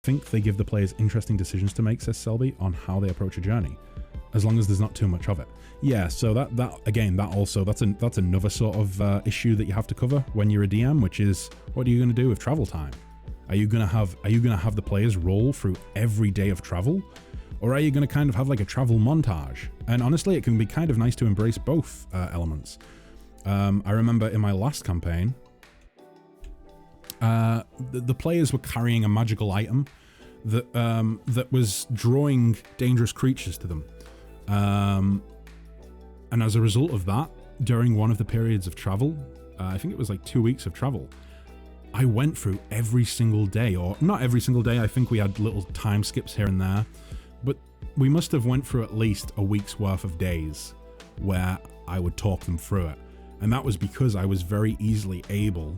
think they give the players interesting decisions to make, says Selby, on how they approach a journey, as long as there's not too much of it. Yeah, so that's another sort of issue that you have to cover when you're a DM, which is, what are you going to do with travel time? Are you gonna have the players roll through every day of travel, or are you gonna kind of have like a travel montage? And honestly, it can be kind of nice to embrace both elements. I remember in my last campaign, the players were carrying a magical item that was drawing dangerous creatures to them, and as a result of that, during one of the periods of travel, I think it was like 2 weeks of travel, I went through every single day, or not every single day, I think we had little time skips here and there, but we must have went through at least a week's worth of days where I would talk them through it. And that was because I was very easily able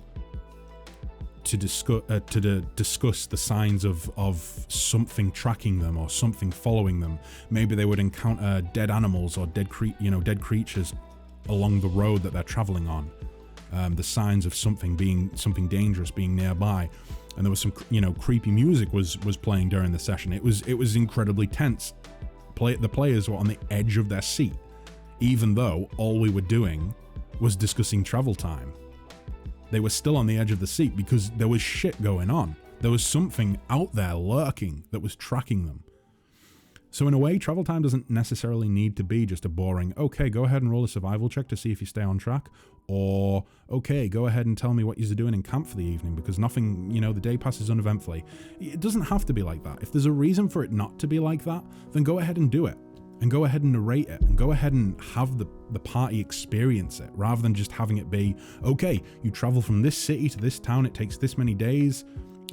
to discuss the signs of something tracking them or something following them. Maybe they would encounter dead animals or dead creatures along the road that they're traveling on. The signs of something dangerous being nearby, and there was some creepy music was playing during the session. It was incredibly tense. The players were on the edge of their seat, even though all we were doing was discussing travel time. They were still on the edge of the seat because there was shit going on. There was something out there lurking that was tracking them. So in a way, travel time doesn't necessarily need to be just a boring, okay, go ahead and roll a survival check to see if you stay on track, or okay, go ahead and tell me what you're doing in camp for the evening, because nothing, the day passes uneventfully. It doesn't have to be like that. If there's a reason for it not to be like that, then go ahead and do it, and go ahead and narrate it, and go ahead and have the party experience it, rather than just having it be, okay, you travel from this city to this town, it takes this many days,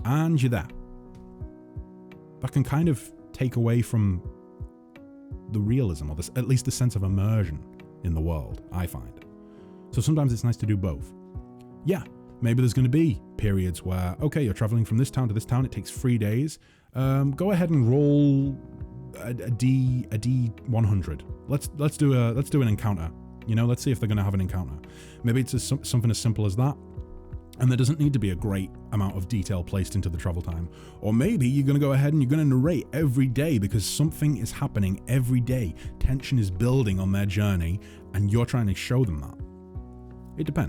and you're there. That can kind of take away from the realism, or at least the sense of immersion in the world, I find. So sometimes it's nice to do both. Yeah, maybe there's going to be periods where, okay, you're traveling from this town to this town, it takes 3 days. Go ahead and roll a D100. Let's do an encounter. Let's see if they're going to have an encounter. Maybe it's something as simple as that. And there doesn't need to be a great amount of detail placed into the travel time. Or maybe you're going to go ahead and you're going to narrate every day because something is happening every day. Tension is building on their journey and you're trying to show them that. It depends.